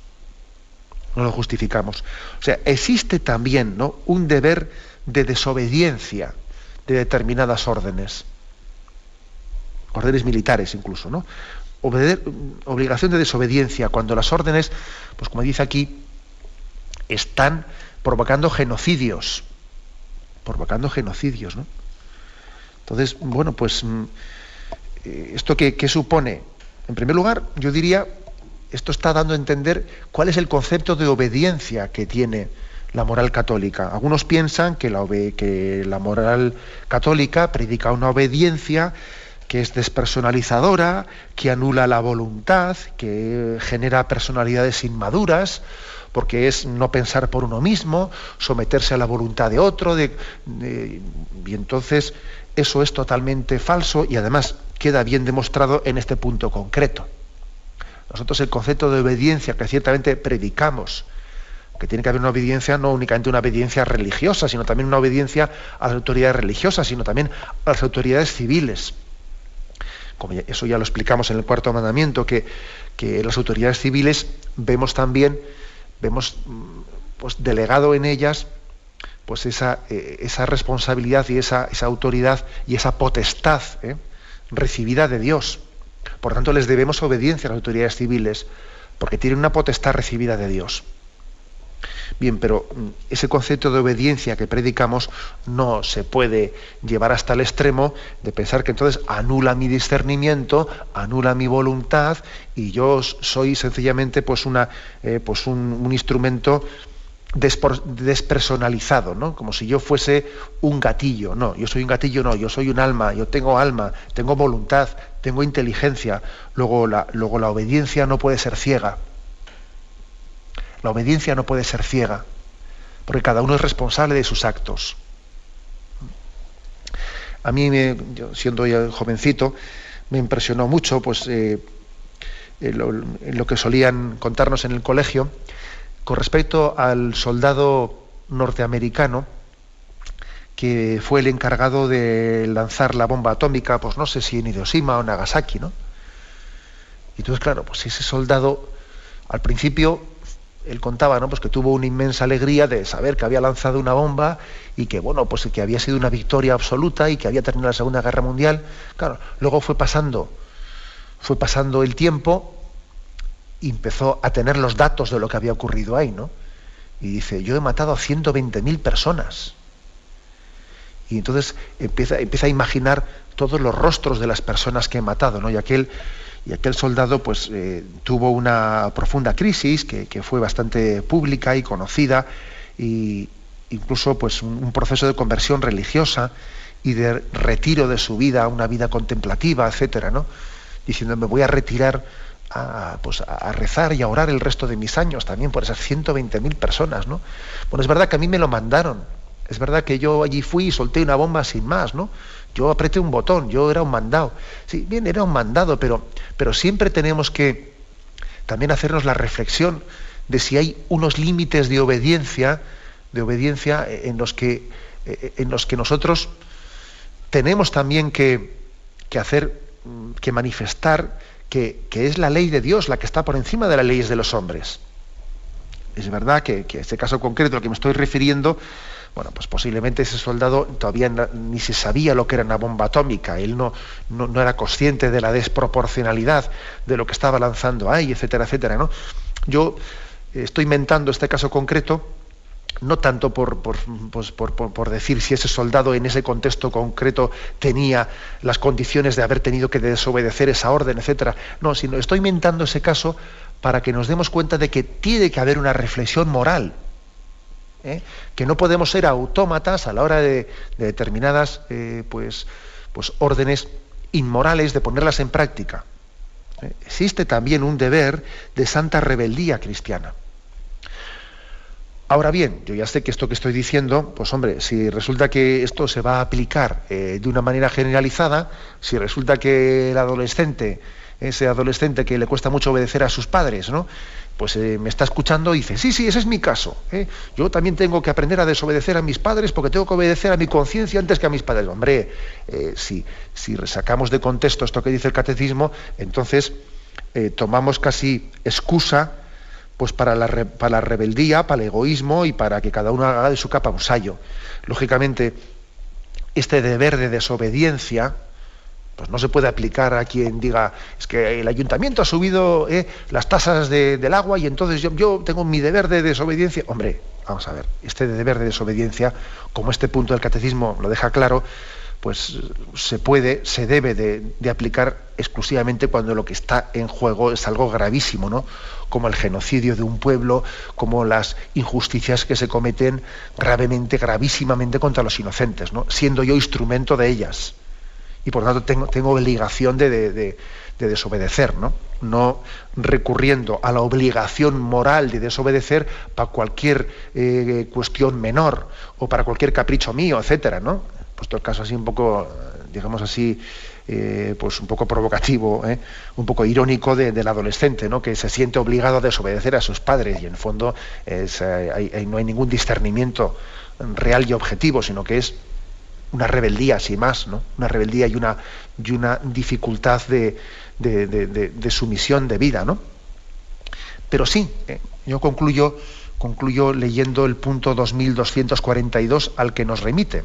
O sea, existe también, ¿no?, un deber de desobediencia de determinadas órdenes militares incluso, ¿no? Obligación de desobediencia cuando las órdenes, pues como dice aquí, están provocando genocidios, ¿no? Entonces, bueno, pues ¿esto qué supone? En primer lugar, yo diría, esto está dando a entender cuál es el concepto de obediencia que tiene la moral católica. Algunos piensan que la moral católica predica una obediencia que es despersonalizadora, que anula la voluntad, que genera personalidades inmaduras, porque es no pensar por uno mismo, someterse a la voluntad de otro, y entonces eso es totalmente falso y además queda bien demostrado en este punto concreto. Nosotros el concepto de obediencia que ciertamente predicamos, que tiene que haber una obediencia, no únicamente una obediencia religiosa, sino también una obediencia a las autoridades religiosas, sino también a las autoridades civiles. Como eso ya lo explicamos en el cuarto mandamiento, que las autoridades civiles vemos pues delegado en ellas pues esa responsabilidad y esa autoridad y esa potestad recibida de Dios. Por tanto, les debemos obediencia a las autoridades civiles, porque tienen una potestad recibida de Dios. Bien, pero ese concepto de obediencia que predicamos no se puede llevar hasta el extremo de pensar que entonces anula mi discernimiento, anula mi voluntad y yo soy sencillamente pues un instrumento despersonalizado, ¿no? Como si yo fuese un gatillo. No, yo soy un gatillo, no, yo soy un alma, yo tengo alma, tengo voluntad, tengo inteligencia. Luego la obediencia no puede ser ciega. La obediencia no puede ser ciega, porque cada uno es responsable de sus actos. A mí, yo siendo ya jovencito, me impresionó mucho pues, lo que solían contarnos en el colegio con respecto al soldado norteamericano que fue el encargado de lanzar la bomba atómica, pues no sé si en Hiroshima o Nagasaki, ¿no? Y entonces, claro, pues ese soldado, al principio, él contaba, ¿no? Pues que tuvo una inmensa alegría de saber que había lanzado una bomba y que, bueno, pues que había sido una victoria absoluta y que había terminado la Segunda Guerra Mundial. Claro, luego fue pasando el tiempo y empezó a tener los datos de lo que había ocurrido ahí, ¿no? Y dice, yo he matado a 120.000 personas. Y entonces empieza a imaginar todos los rostros de las personas que he matado, ¿no? Y aquel soldado pues tuvo una profunda crisis que fue bastante pública y conocida, y incluso pues un proceso de conversión religiosa y de retiro de su vida, una vida contemplativa, etcétera, ¿no? Diciendo, me voy a retirar a rezar y a orar el resto de mis años también por esas 120.000 personas, ¿no? Bueno, es verdad que a mí me lo mandaron, es verdad que yo allí fui y solté una bomba sin más, ¿no? Yo apreté un botón, yo era un mandado. Sí, bien, era un mandado, pero siempre tenemos que también hacernos la reflexión de si hay unos límites de obediencia en los que nosotros tenemos también que manifestar que es la ley de Dios la que está por encima de las leyes de los hombres. Es verdad que este caso concreto al que me estoy refiriendo, bueno, pues posiblemente ese soldado todavía ni se sabía lo que era una bomba atómica, él no era consciente de la desproporcionalidad de lo que estaba lanzando ahí, etcétera, etcétera, ¿no? Yo estoy mentando este caso concreto no tanto por decir si ese soldado en ese contexto concreto tenía las condiciones de haber tenido que desobedecer esa orden, etcétera. No, sino estoy inventando ese caso para que nos demos cuenta de que tiene que haber una reflexión moral, que no podemos ser autómatas a la hora de determinadas órdenes inmorales, de ponerlas en práctica. Existe también un deber de santa rebeldía cristiana. Ahora bien, yo ya sé que esto que estoy diciendo, pues hombre, si resulta que esto se va a aplicar de una manera generalizada, si resulta que ese adolescente que le cuesta mucho obedecer a sus padres, ¿no? Pues me está escuchando y dice, sí, ese es mi caso. Yo también tengo que aprender a desobedecer a mis padres porque tengo que obedecer a mi conciencia antes que a mis padres. Hombre, si sacamos de contexto esto que dice el catecismo, entonces tomamos casi excusa pues para la rebeldía, para el egoísmo y para que cada uno haga de su capa un sayo. Lógicamente, este deber de desobediencia pues no se puede aplicar a quien diga, es que el ayuntamiento ha subido las tasas del agua y entonces yo tengo mi deber de desobediencia. Hombre, vamos a ver, este deber de desobediencia, como este punto del catecismo lo deja claro, pues se debe de aplicar exclusivamente cuando lo que está en juego es algo gravísimo, ¿no? Como el genocidio de un pueblo, como las injusticias que se cometen gravísimamente contra los inocentes, ¿no? Siendo yo instrumento de ellas. Y por lo tanto tengo obligación de desobedecer, ¿no? No recurriendo a la obligación moral de desobedecer para cualquier cuestión menor o para cualquier capricho mío, etcétera, ¿no? puesto el caso así un poco, digamos así, pues un poco provocativo, un poco irónico del adolescente, ¿no? Que se siente obligado a desobedecer a sus padres y en el fondo no hay ningún discernimiento real y objetivo, sino que es una rebeldía, sin más, ¿no? Una rebeldía y una dificultad de sumisión de vida, ¿no? Pero sí, yo concluyo leyendo el punto 2242 al que nos remite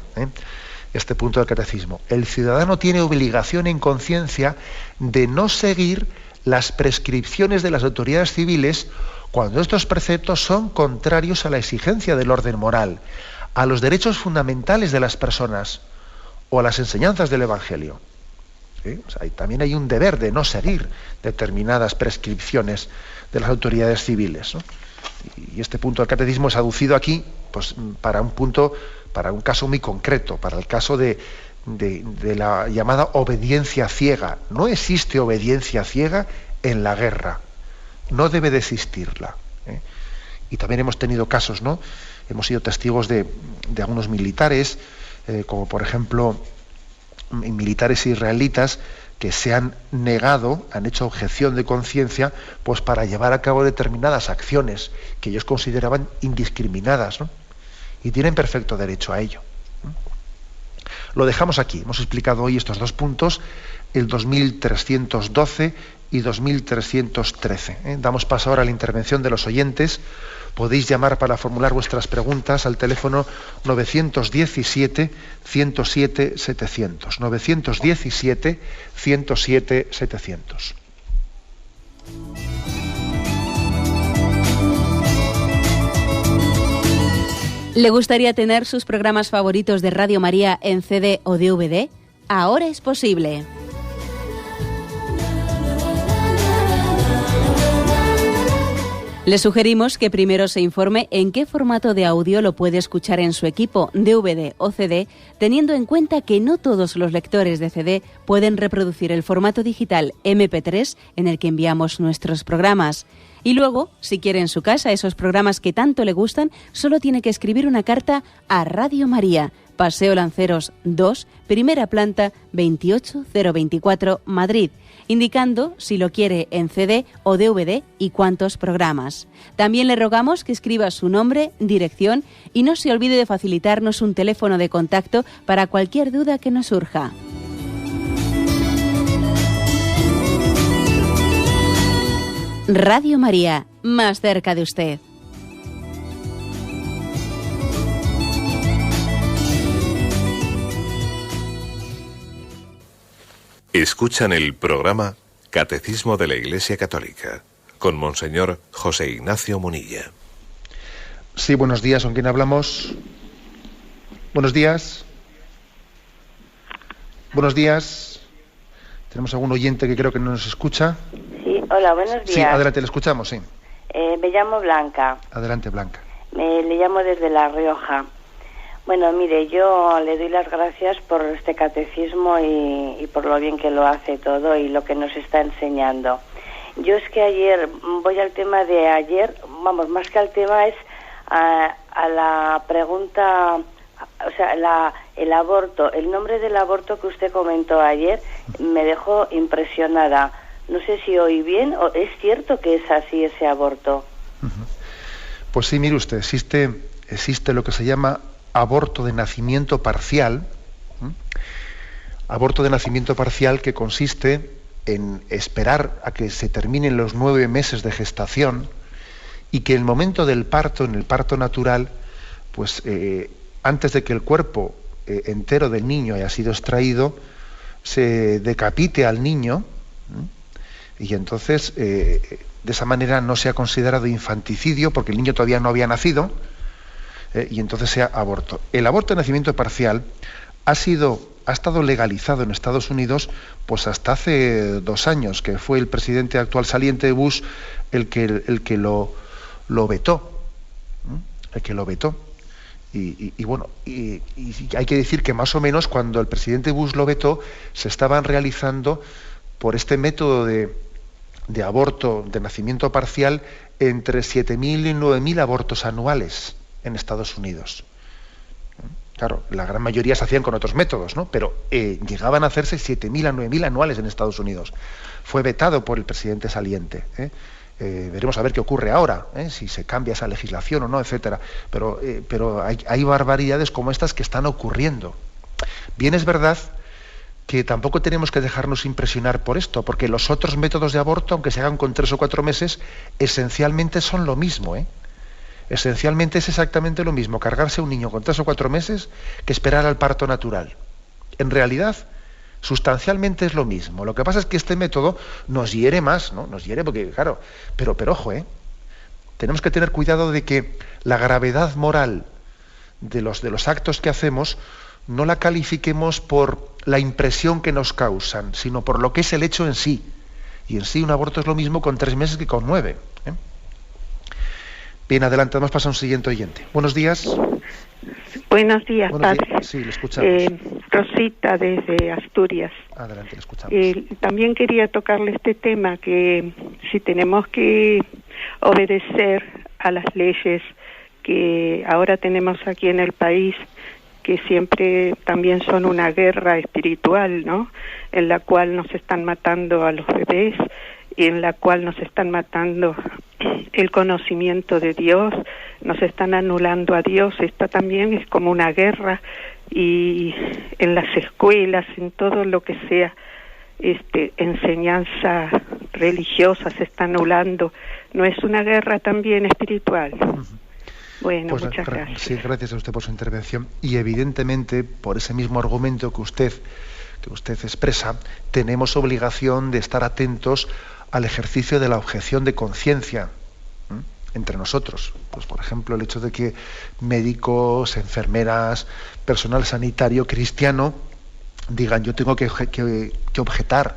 este punto del catecismo. El ciudadano tiene obligación en conciencia de no seguir las prescripciones de las autoridades civiles cuando estos preceptos son contrarios a la exigencia del orden moral, a los derechos fundamentales de las personas o a las enseñanzas del Evangelio. ¿Sí? O sea, también hay un deber de no seguir determinadas prescripciones de las autoridades civiles, ¿no? Y este punto del catecismo es aducido aquí, pues, para un caso muy concreto, para el caso de la llamada obediencia ciega. No existe obediencia ciega en la guerra, no debe de existirla. Y también hemos tenido casos, ¿no? Hemos sido testigos de algunos militares, como por ejemplo militares israelitas que se han negado, han hecho objeción de conciencia, pues para llevar a cabo determinadas acciones que ellos consideraban indiscriminadas, ¿no? Y tienen perfecto derecho a ello. Lo dejamos aquí. Hemos explicado hoy estos dos puntos, el 2312 y 2313. Damos paso ahora a la intervención de los oyentes. Podéis llamar para formular vuestras preguntas al teléfono 917-107-700. 917-107-700. ¿Le gustaría tener sus programas favoritos de Radio María en CD o DVD? Ahora es posible. Le sugerimos que primero se informe en qué formato de audio lo puede escuchar en su equipo, DVD o CD, teniendo en cuenta que no todos los lectores de CD pueden reproducir el formato digital MP3 en el que enviamos nuestros programas. Y luego, si quiere en su casa esos programas que tanto le gustan, solo tiene que escribir una carta a Radio María, Paseo Lanceros 2, primera planta, 28024, Madrid, indicando si lo quiere en CD o DVD y cuántos programas. También le rogamos que escriba su nombre, dirección y no se olvide de facilitarnos un teléfono de contacto para cualquier duda que nos surja. Radio María, más cerca de usted. Escuchan el programa Catecismo de la Iglesia Católica con Monseñor José Ignacio Munilla. Sí, buenos días. ¿Con quién hablamos? Buenos días. Buenos días. ¿Tenemos algún oyente que creo que no nos escucha? Sí, hola, buenos días. Sí, adelante, le escuchamos, sí. Me llamo Blanca. Adelante, Blanca. Le llamo desde La Rioja. Bueno, mire, yo le doy las gracias por este catecismo y por lo bien que lo hace todo y lo que nos está enseñando. Yo es que ayer, voy al tema de ayer, vamos, más que al tema es a la pregunta, o sea, el aborto, el nombre del aborto que usted comentó ayer me dejó impresionada. No sé si oí bien o es cierto que es así ese aborto. Pues sí, mire usted, existe lo que se llama aborto de nacimiento parcial. Aborto de nacimiento parcial que consiste en esperar a que se terminen los 9 meses de gestación y que en el momento del parto, en el parto natural, pues antes de que el cuerpo entero del niño haya sido extraído, se decapite al niño, y entonces de esa manera no se ha considerado infanticidio porque el niño todavía no había nacido, y entonces sea aborto. El aborto de nacimiento parcial ha estado legalizado en Estados Unidos pues hasta hace 2 años, que fue el presidente actual saliente Bush el que lo vetó. El que lo vetó. Y bueno, y hay que decir que más o menos cuando el presidente Bush lo vetó, se estaban realizando por este método de aborto de nacimiento parcial entre 7.000 y 9.000 abortos anuales en Estados Unidos. Claro, la gran mayoría se hacían con otros métodos, ¿no? Pero llegaban a hacerse 7.000 a 9.000 anuales en Estados Unidos. Fue vetado por el presidente saliente. Veremos a ver qué ocurre ahora, si se cambia esa legislación o no, etcétera. Pero hay barbaridades como estas que están ocurriendo. Bien es verdad que tampoco tenemos que dejarnos impresionar por esto, porque los otros métodos de aborto, aunque se hagan con 3 o 4 meses, esencialmente son lo mismo, Esencialmente es exactamente lo mismo cargarse a un niño con 3 o 4 meses que esperar al parto natural. En realidad, sustancialmente es lo mismo. Lo que pasa es que este método nos hiere más, ¿no? Nos hiere porque, claro, pero ojo, tenemos que tener cuidado de que la gravedad moral de los actos que hacemos no la califiquemos por la impresión que nos causan, sino por lo que es el hecho en sí. Y en sí un aborto es lo mismo con 3 meses que con 9. Bien, adelante, vamos a pasar a un siguiente oyente. Buenos días. Buenos días, padre. Sí, le escuchamos. Rosita, desde Asturias. Adelante, le escuchamos. También quería tocarle este tema, que si tenemos que obedecer a las leyes que ahora tenemos aquí en el país, que siempre también son una guerra espiritual, ¿no? En la cual nos están matando a los bebés y en la cual nos están matando el conocimiento de Dios, nos están anulando a Dios. Esta también es como una guerra, y en las escuelas, en todo lo que sea enseñanza religiosa, se está anulando. ¿No es una guerra también espiritual? Bueno, pues muchas gracias. Sí, gracias a usted por su intervención. Y evidentemente, por ese mismo argumento que usted expresa, tenemos obligación de estar atentos al ejercicio de la objeción de conciencia entre nosotros. Pues, por ejemplo, el hecho de que médicos, enfermeras, personal sanitario cristiano digan: yo tengo que objetar,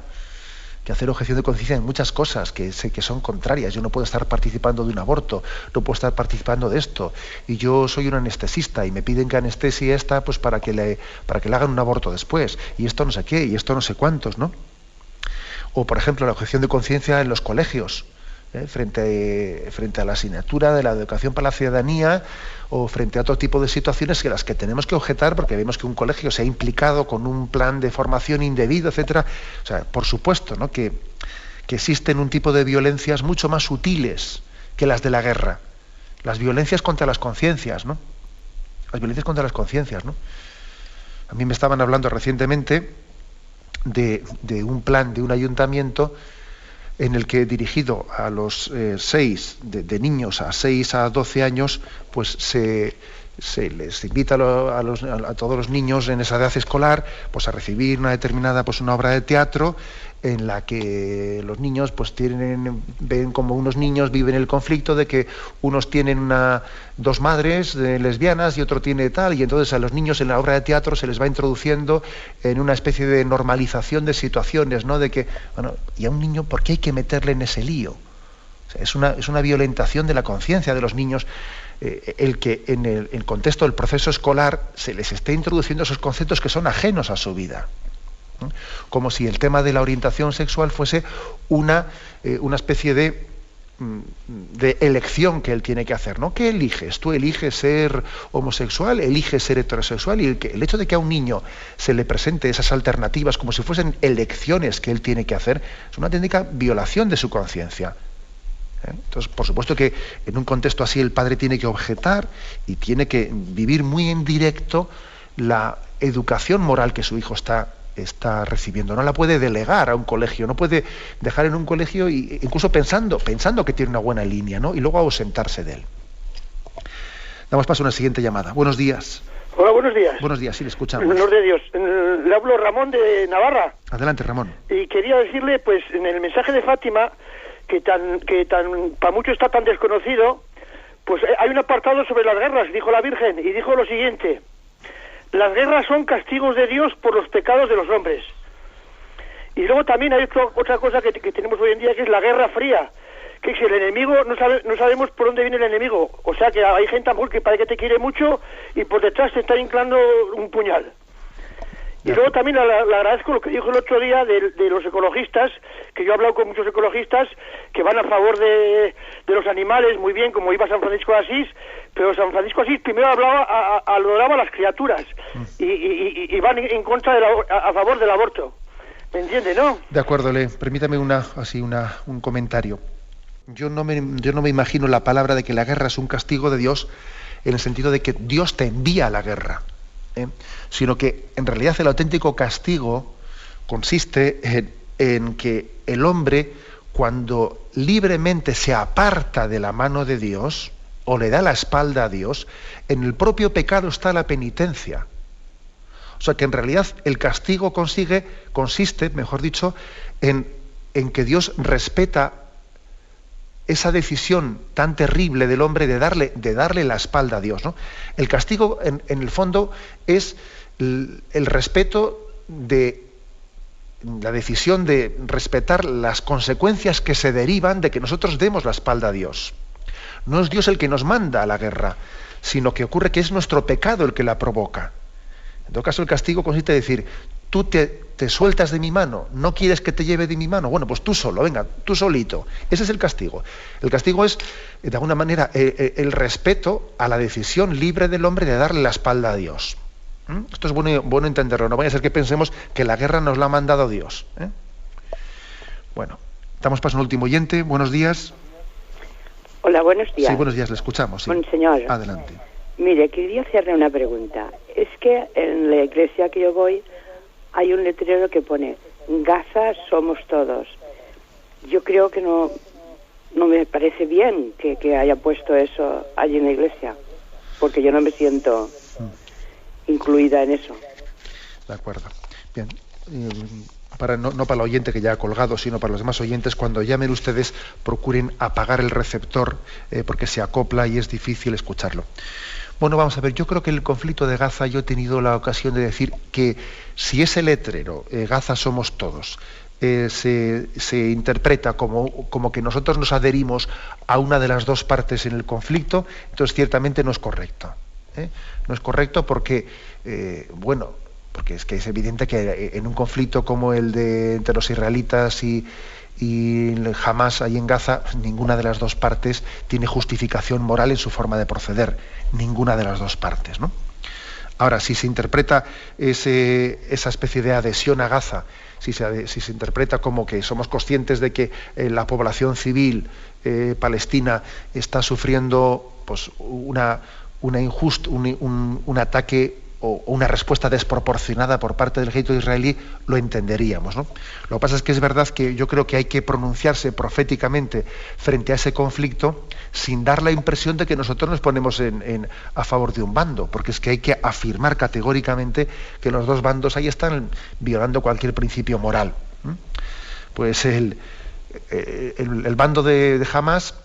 que hacer objeción de conciencia en muchas cosas que sé que son contrarias. Yo no puedo estar participando de un aborto, no puedo estar participando de esto, y yo soy un anestesista y me piden que anestesie esta, pues para que le hagan un aborto después, y esto no sé qué, y esto no sé cuántos, ¿no? O, por ejemplo, la objeción de conciencia en los colegios, frente a la asignatura de la educación para la ciudadanía, o frente a otro tipo de situaciones que las que tenemos que objetar porque vemos que un colegio se ha implicado con un plan de formación indebido, etcétera. O sea, por supuesto, ¿no?, que existen un tipo de violencias mucho más sutiles que las de la guerra. Las violencias contra las conciencias, ¿no? Las violencias contra las conciencias, ¿no? A mí me estaban hablando recientemente de un plan de un ayuntamiento en el que, dirigido a los 6, de niños a 6 a 12 años, pues se les invita a todos los niños en esa edad escolar, pues a recibir una determinada, pues una obra de teatro en la que los niños pues ven como unos niños viven el conflicto de que unos tienen 2 madres lesbianas y otro tiene tal, y entonces a los niños en la obra de teatro se les va introduciendo en una especie de normalización de situaciones, ¿no? De que, bueno, y a un niño, ¿por qué hay que meterle en ese lío? O sea, es una violentación de la conciencia de los niños, el que en el contexto del proceso escolar se les esté introduciendo esos conceptos que son ajenos a su vida. Como si el tema de la orientación sexual fuese una especie de elección que él tiene que hacer, ¿no? ¿Qué eliges? ¿Tú eliges ser homosexual? ¿Eliges ser heterosexual? Y el hecho de que a un niño se le presente esas alternativas como si fuesen elecciones que él tiene que hacer, es una auténtica violación de su conciencia. Entonces, por supuesto que en un contexto así el padre tiene que objetar y tiene que vivir muy en directo la educación moral que su hijo está recibiendo. No la puede delegar a un colegio, no puede dejar en un colegio, incluso pensando que tiene una buena línea, ¿no?, y luego ausentarse de él. Damos paso a una siguiente llamada. Buenos días. Hola, buenos días. Buenos días, sí, le escuchamos. En honor de Dios. Le hablo Ramón de Navarra. Adelante, Ramón. Y quería decirle, pues, en el mensaje de Fátima, que para muchos está tan desconocido, pues hay un apartado sobre las guerras, dijo la Virgen, y dijo lo siguiente: las guerras son castigos de Dios por los pecados de los hombres. Y luego también hay otra cosa que tenemos hoy en día, que es la guerra fría, que si el enemigo no sabemos por dónde viene el enemigo, o sea que hay gente a lo mejor que parece que te quiere mucho y por detrás te está hinclando un puñal. Y luego también le agradezco lo que dijo el otro día de los ecologistas, que yo he hablado con muchos ecologistas que van a favor de los animales, muy bien, como iba San Francisco de Asís, pero San Francisco de Asís primero adoraba a las criaturas y van en contra a favor del aborto. ¿Me entiende, no? De acuerdo, permítame un comentario. Yo no me imagino la palabra de que la guerra es un castigo de Dios en el sentido de que Dios te envía a la guerra, sino que en realidad el auténtico castigo consiste en que el hombre, cuando libremente se aparta de la mano de Dios o le da la espalda a Dios, en el propio pecado está la penitencia. O sea que en realidad el castigo consiste, mejor dicho, en que Dios respeta esa decisión tan terrible del hombre de darle la espalda a Dios, ¿no? El castigo, en el fondo, es el respeto de la decisión de respetar las consecuencias que se derivan de que nosotros demos la espalda a Dios. No es Dios el que nos manda a la guerra, sino que ocurre que es nuestro pecado el que la provoca. En todo caso, el castigo consiste en decir: tú te sueltas de mi mano, no quieres que te lleve de mi mano, bueno, pues tú solo, venga, tú solito. Ese es el castigo. El castigo es, de alguna manera, el respeto a la decisión libre del hombre de darle la espalda a Dios. Esto es bueno entenderlo, no vaya a ser que pensemos que la guerra nos la ha mandado Dios. Bueno, damos paso al último oyente. Buenos días. Hola, buenos días. Sí, buenos días, le escuchamos. Sí. Monseñor. Adelante. Mire, quería hacerle una pregunta. Es que en la iglesia que yo voy hay un letrero que pone: Gaza somos todos. Yo creo que no me parece bien que haya puesto eso allí en la iglesia, porque yo no me siento incluida en eso. De acuerdo. Bien. No para el oyente que ya ha colgado, sino para los demás oyentes, cuando llamen ustedes, procuren apagar el receptor, porque se acopla y es difícil escucharlo. Bueno, vamos a ver, yo creo que el conflicto de Gaza, yo he tenido la ocasión de decir que si ese letrero, Gaza somos todos, se interpreta como que nosotros nos adherimos a una de las dos partes en el conflicto, entonces ciertamente no es correcto. No es correcto porque, porque es que es evidente que en un conflicto como el entre los israelitas y Hamás ahí en Gaza, ninguna de las dos partes tiene justificación moral en su forma de proceder, ninguna de las dos partes, ¿no? Ahora, si se interpreta esa especie de adhesión a Gaza, si se interpreta como que somos conscientes de que la población civil palestina está sufriendo pues un ataque o una respuesta desproporcionada por parte del ejército israelí, lo entenderíamos, ¿no? Lo que pasa es que es verdad que yo creo que hay que pronunciarse proféticamente frente a ese conflicto sin dar la impresión de que nosotros nos ponemos a favor de un bando, porque es que hay que afirmar categóricamente que los dos bandos ahí están violando cualquier principio moral. Pues el bando de Hamás,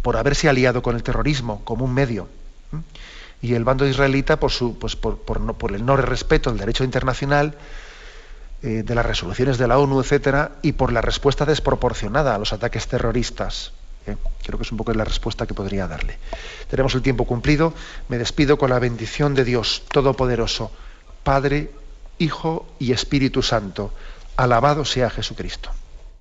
por haberse aliado con el terrorismo como un medio, y el bando israelita por el no respeto al derecho internacional, de las resoluciones de la ONU, etcétera, y por la respuesta desproporcionada a los ataques terroristas. Creo que es un poco la respuesta que podría darle. Tenemos el tiempo cumplido. Me despido con la bendición de Dios Todopoderoso, Padre, Hijo y Espíritu Santo. Alabado sea Jesucristo.